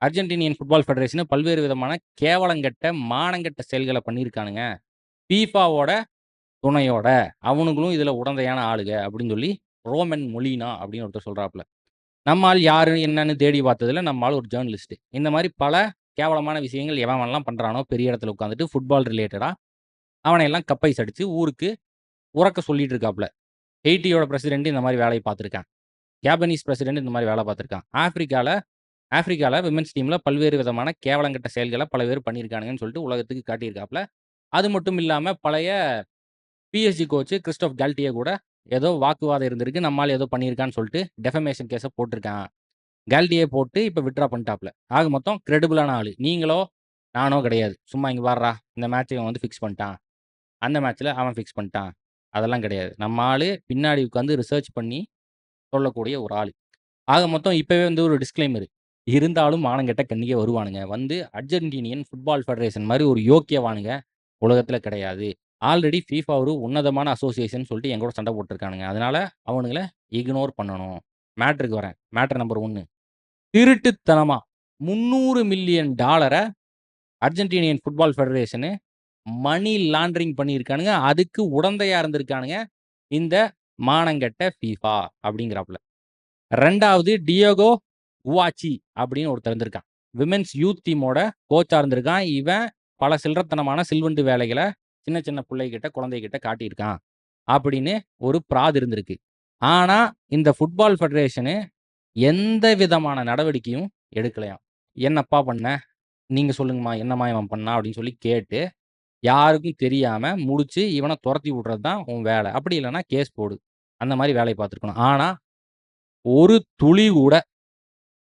Argentinian football federation பல்வேறு விதமான கேவலங்கெட்ட, மானங்கெட்ட செயல்கள பண்ணியிருக்கானுங்க. ஃபீஃபாவோட துணையோட. அவனுங்களும் இதுல உடந்தையான ஆளுக அப்படின்னு சொல்லி ரோமன் மொலினா அப்படின்னு ஒருத்தர் சொல்றாப்புல. நம்ம ஆள் யாரு என்னன்னு தேடி பார்த்ததுல நம்ம ஆள் ஒரு ஜர்னலிஸ்ட். இந்த மாரி பல கேவலமான விஷயங்கள் எவன்லாம் பண்றானோ பெரிய இடத்துல உட்காந்துட்டு ஃபுட்பால் ரிலேட்டடா அவனையெல்லாம் கப்பைஸ் அடிச்சு ஊருக்கு உரக்க சொல்லிட்டு இருக்காப்புல. ஹெய்ட்டியோட பிரசிடென்ட் இந்த மாரி வேலைய பார்த்துருக்கான். ஜாப்பனீஸ் பிரசிடென்ட் இந்த மாரி வேலை பார்த்துருக்கான். ஆப்பிரிக்கால விமென்ஸ் டீம்ல பல்வேறு விதமான கேவலங்கெட்ட செயல்கள பல பேர் பண்ணியிருக்கானுங்கன்னு சொல்லிட்டு உலகத்துக்கு காட்டியிருக்காப்புல. அது மட்டும் இல்லாம பழைய பிஎஸ்ஜி கோச் கிறிஸ்டோப் கால்டியே கூட ஏதோ வாக்குவாதம் இருந்திருக்கு. நம்ம ஆள் ஏதோ பண்ணியிருக்கான்னு சொல்லிட்டு டெஃபமேஷன் கேஸ போட்டிருக்கான். கால்டியே போட்டு இப்ப வித்ட்ரா பண்ணிட்டாப்ல. ஆக மொத்தம் கிரெடிபிளான ஆளு. நீங்களோ, நானோ கிடையாது. சும்மா இங்க பார்றா, இந்த மேட்ச் இவன் வந்து ஃபிக்ஸ் பண்ணிட்டான். அந்த மேட்ச்ல அவன் ஃபிக்ஸ் பண்ணிட்டான். அதெல்லாம் கிடையாது. நம்ம ஆளு பின்னாடி உட்கார்ந்து ரிசர்ச் பண்ணி சொல்லக்கூடிய ஒரு ஆளு. ஆக மொத்தம் இப்பவே வந்து ஒரு டிஸ்க்ளைமர். இருந்தாலும் மானங்கெட்ட கன்னிக வருவானுங்க. வந்து அர்ஜென்டினியன் ஃபுட்பால் ஃபெடரேஷன் மாரி ஒரு யோக்கியவானுங்க உலகத்துல கிடையாது. ஆல்ரெடி FIFA ஒரு உன்னதமான அசோசியேஷன் சொல்லிட்டு என் கூட சண்டை போட்டுருக்கானுங்க. அதனால அவனுங்கள இக்னோர் பண்ணணும். மேட்டருக்கு வரேன். Matter number 1. திருட்டுத்தனமா $300,000,000 Argentinian football federation money laundering பண்ணியிருக்கானுங்க. அதுக்கு உடந்தையா இருந்திருக்கானுங்க இந்த மானங்கெட்ட FIFA அப்படிங்கிறாப்புல. 2வது டியோகோ குவாச்சி அப்படின்னு ஒருத்தன் இருந்திருக்கான். விமென்ஸ் யூத் டீமோட கோச்சா இருந்திருக்கான். இவன் பல சில்லறத்தனமான சில்வண்டு வேலைகள சின்ன சின்ன புள்ளைகிட்ட, குழந்தைகிட்ட காட்டியிருக்கான். அப்படின்னு ஒரு பிராது இருந்திருக்கு. ஆனா, இந்த ஃபுட்பால் ஃபெடரேஷனு எந்த விதமான நடவடிக்கையும் எடுக்கலையாம். "என்னப்பா பண்ண? நீங்க சொல்லுங்கம்மா, என்னம்மா இவன் பண்ணான்?" அப்படின்னு சொல்லி கேட்டு, யாருக்கும் தெரியாம முடிச்சு இவன தொரத்தி விடுறது தான் உன் வேலை. அப்படி இல்லன்னா கேஸ் போடு. அந்த மாரி வேலைய பார்த்துருக்கணும். ஆனா, ஒரு துளி கூட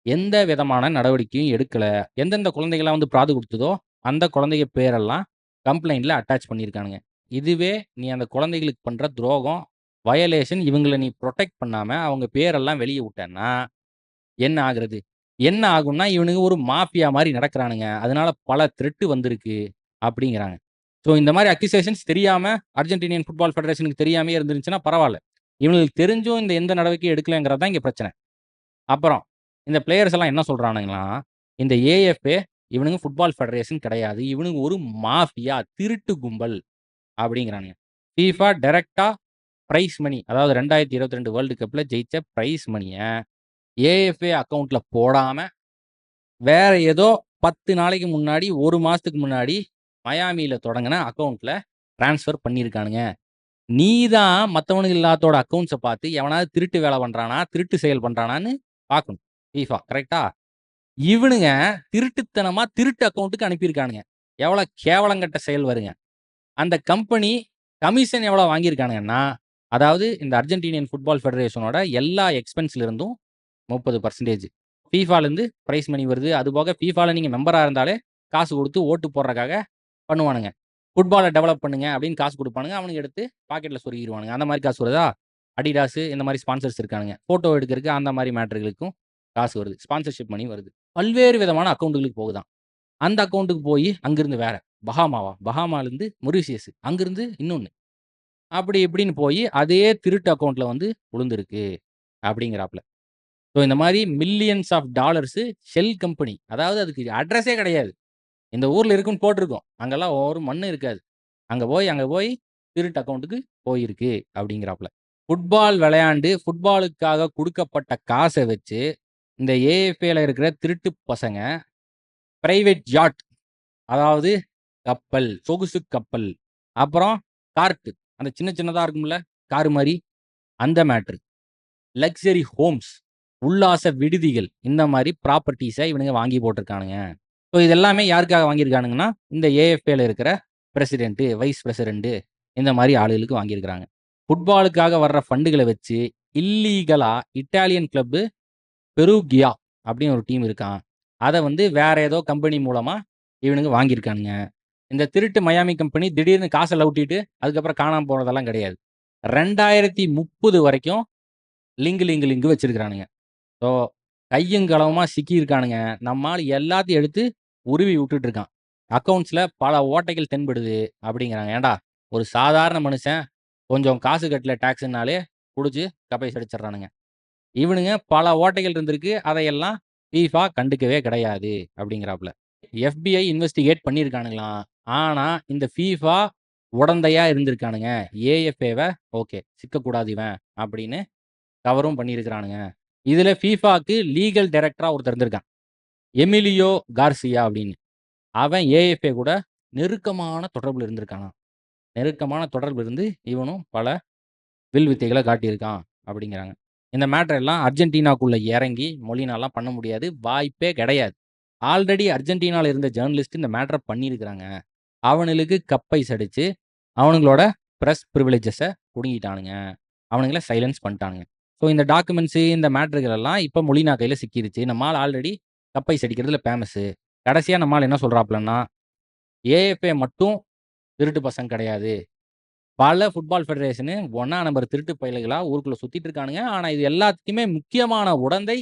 எந்த விதமான நடவடிக்கையும் எடுக்கல. எந்தெந்த குழந்தைகள்லாம் வந்து பிராது குடுத்ததோ, அந்த குழந்தைக பேரெல்லாம் கம்ப்ளைண்ட்ல அட்டாச் பண்ணியிருக்கானுங்க. இதுவே நீ அந்த குழந்தைகளுக்கு பண்ற துரோகம், வயலேஷன் இவங்கள நீ புரொடெக்ட் பண்ணாம, அவங்க பேரெல்லாம் வெளிய விட்டன்னா, என்ன ஆகுறது? என்ன ஆகும்னா, இவனுங்க ஒரு மாஃபியா மாரி நடக்குறானுங்க. அதனால பல த்ரெட் வந்திருக்கு அப்படிங்கிறாங்க. ஸோ இந்த மாரி அக்யூசேஷன்ஸ் தெரியாம அர்ஜென்டினியன் ஃபுட்பால் ஃபெடரேஷனுக்கு தெரியாமயே இருந்துருந்துச்சுன்னா பரவால்ல. இவனுங்களுக்கு தெரிஞ்சும் இந்த எந்த நடவடிக்கையும் எடுக்கலங்கிறது தான் இங்க பிரச்சனை. அப்புறம் இந்த பிளேயர்ஸ் எல்லாம் என்ன சொல்றானுங்களாம், இந்த ஏஎஃப்ஏ இவனுங்க ஃபுட்பால் ஃபெடரேஷன் கிடையாது. இவனுங்க ஒரு மாஃபியா, திருட்டு கும்பல் அப்படிங்கிறானுங்க. FIFA டைரக்ட்டா பிரைஸ் மணி அதாவது 2022 வேர்ல்டு கப்ல ஜெயிச்ச பிரைஸ் மணிய ஏஎஃப்ஏ அக்கவுண்ட்ல போடாம, வேற ஏதோ 10 நாளைக்கு முன்னாடி, 1 மாசத்துக்கு முன்னாடி மயாமில தொடங்குன அக்கவுண்ட்ல ட்ரான்ஸ்ஃபர் பண்ணியிருக்கானுங்க. நீ தான் மத்தவனுங்க எல்லாத்தோட அக்கவுண்ட்ஸ பார்த்து எவனாவது திருட்டு வேலை பண்றானா, திருட்டு செயல் பண்றானான்னு பார்க்கணும். FIFA கரெக்ட்டா? இவனுங்க திருட்டுத்தனமா திருட்டு அக்கவுண்ட்க்கு அனுப்பியிருக்கானுங்க. எவ்வளோ கேவலங்கெட்ட செயல் பாருங்க. அந்த கம்பெனி கமிஷன் எவ்வளோ வாங்கியிருக்கானுங்கன்னா, அதாவது இந்த அர்ஜென்டினியன் ஃபுட்பால் ஃபெடரேஷனோட எல்லா எக்ஸ்பென்ஸ்ல இருந்தும் 30% FIFAலேருந்து பிரைஸ் மணி வருது. அதுபோக FIFAல நீங்க மெம்பரா இருந்தாலே காசு குடுத்து ஓட்டு போடுறதுக்காக பண்ணுவானுங்க. ஃபுட்பால டெவலப் பண்ணுங்க அப்படின்னு காசு குடுப்பானுங்க. அவனுங்க எடுத்து பாக்கெட்ல சொருகிருவானுங்க. அந்த மாரி காசு வருதா? Adidas இந்த மாரி ஸ்பான்சர்ஸ் இருக்கானுங்க. ஃபோட்டோ எடுக்கறக்கு அந்த மாரி மேட்டர்களுக்கும் காசு வருது. ஸ்பான்சர்ஷிப் மணி வருது. பல்வேறு விதமான அக்கவுண்ட்களுக்கு போகுதாம். அந்த அக்கவுண்ட்க்கு போயி அங்கிருந்து வேற. பஹாமாலருந்து மொரீஷியஸ். அங்கிருந்து இன்னொன்னு. அப்படி இப்படின்னு போயி அதே திருட்டு அக்கவுண்ட்ல வந்து விழுந்திருக்கு அப்படிங்கிறாப்ல. ஸோ இந்த மாரி millions of dollars shell company. அதாவது அதுக்கு அட்ரஸே கிடையாது. இந்த ஊர்ல இருக்குன்னு போட்டிருக்கும். அங்கெல்லாம் ஒரு மண்ணும் இருக்காது. அங்க போய் திருட்டு அக்கவுண்ட்க்கு போயிருக்கு அப்படிங்கிறாப்ல. ஃபுட்பால் விளையாண்டு ஃபுட்பாலுக்காக குடுக்கப்பட்ட காச வச்சு இந்த ஏஎஃப்ஏல இருக்கிற திருட்டு பசங்க பிரைவேட் யாட் அதாவது கப்பல், சொகுசு கப்பல், அப்புறம் கார்ட் அந்த சின்ன சின்னதா இருக்கும்ல, கார் மாரி அந்த மேட்டர். லக்ஸரி ஹோம்ஸ், உல்லாச விடுதிகள் இந்த மாரி ப்ராப்பர்ட்டீஸ இவனுங்க வாங்கி போட்டுருக்கானுங்க. ஸோ இது எல்லாமே யாருக்காக வாங்கியிருக்கானுங்கன்னா, இந்த ஏஎஃப்ஏல இருக்கிற பிரசிடென்ட், வைஸ் பிரசிடென்ட் இந்த மாரி ஆளுகளுக்கு வாங்கியிருக்கிறாங்க. ஃபுட்பாலுக்காக வர்ற ஃபண்டுகள வச்சு இல்லீகலா இட்டாலியன் கிளப் பெருகியா அப்படின்னு ஒரு டீம் இருக்கான். அத வந்து வேற ஏதோ கம்பெனி மூலமா இவனுங்க வாங்கியிருக்கானுங்க. இந்த திருட்டு மயாமி கம்பெனி திடீர்னு காச லவுட்டிட்டு, அதுக்கப்புறம் காணாம போனதெல்லாம் கிடையாது. 2030 வரைக்கும் லிங்க் வச்சிருக்கானுங்க. ஸோ கையும் களவுமா சிக்கியிருக்கானுங்க. நம்ம ஆளு எல்லாத்தையும் எடுத்து உருவி விட்டுட்டு இருக்கான். அக்கவுண்ட்ஸ்ல பல ஓட்டைகள் தென்படுது அப்படிங்கிறாங்க. ஏன்டா ஒரு சாதாரண மனுஷன் கொஞ்சம் காசு கட்டல டாக்ஸ்னாலே புடிச்சு கப்பை சடிச்சிடுறானுங்க. இவனுங்க பல ஓட்டைகள் இருந்திருக்கு. அதையெல்லாம் FIFA கண்டுக்கவே கிடையாது அப்படிங்கிறாப்புல. FBI investigate பண்ணியிருக்கானுங்களாம். ஆனா, இந்த FIFA உடந்தையா இருந்திருக்கானுங்க. AFAவ ஓகே சிக்கக்கூடாது இவன் அப்படின்னு கவரும் பண்ணியிருக்கிறானுங்க. இதுல FIFAக்கு லீகல் டைரக்டரா ஒருத்தன் இருந்திருக்கான். எமிலியோ கார்சியா அப்படின்னு. அவன் AFA கூட நெருக்கமான தொடர்புல இருந்திருக்கானாம். நெருக்கமான தொடர்பு இருந்து இவனும் பல வில் வித்தைகள காட்டியிருக்கான் அப்படிங்கிறாங்க. இந்த மேட்டர் எல்லாம் அர்ஜென்டினாக்குள்ள இறங்கி மொலினாலாம் பண்ண முடியாது. வாய்ப்பே கிடையாது. ஆல்ரெடி அர்ஜென்டினால இருந்த ஜர்னலிஸ்ட் இந்த மேட்டர பண்ணியிருக்கிறாங்க. அவனுங்களுக்கு கப்பைஸ் அடிச்சு, அவனுங்களோட பிரஸ் பிரிவிலேஜஸ புடுங்கிட்டானுங்க. அவனுங்கள சைலன்ஸ் பண்ணிட்டானுங்க. ஸோ இந்த டாக்குமெண்ட்ஸ் இந்த மேட்டர்கள் எல்லாம் இப்ப மொலினா கையில சிக்கிருச்சு. நம்ம ஆள் ஆல்ரெடி கப்பைஸ் அடிக்கிறதுல ஃபேமஸ். கடைசியா நம்ம ஆள் என்ன சொல்றாப்லன்னா, ஏஎஃப்ஏ மட்டும் திருட்டு பசங்க கிடையாது. பல ஃபுட்பால் ஃபெடரேஷனு ஒண்ணா நம்பர் திருட்டு பயலுகளா ஊருக்குள்ள சுத்திட்டு இருக்கானுங்க. ஆனா இது எல்லாத்துக்குமே முக்கியமான உடந்தை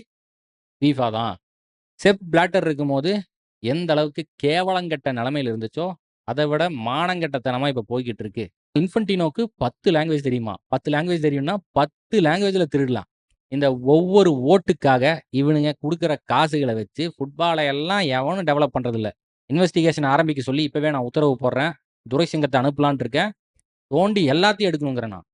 FIFA தான். செப் பிளாட்டர் இருக்கும்போது எந்த அளவுக்கு கேவலங்கெட்ட நிலைமையில இருந்துச்சோ, அத விட மானங்கெட்டத்தனமா இப்ப போய்க்கிட்டு இருக்கு. இன்ஃபன்டினோக்கு 10 லாங்குவேஜ் தெரியுமா? 10 லாங்குவேஜ் தெரியும்னா 10 லாங்குவேஜ்ல திருடலாம். இந்த ஒவ்வொரு ஓட்டுக்காக இவனுங்க குடுக்குற காசுகள வச்சு ஃபுட்பால எல்லாம் எவனும் டெவலப் பண்றதில்ல. இன்வெஸ்டிகேஷன் ஆரம்பிக்க சொல்லி இப்பவே நான் உத்தரவு போடுறேன். துரைசிங்கத்த அனுப்பலான்ட்டு இருக்கேன். தோண்டி எல்லாத்தையும் எடுக்கணுங்கிறேன் நான்.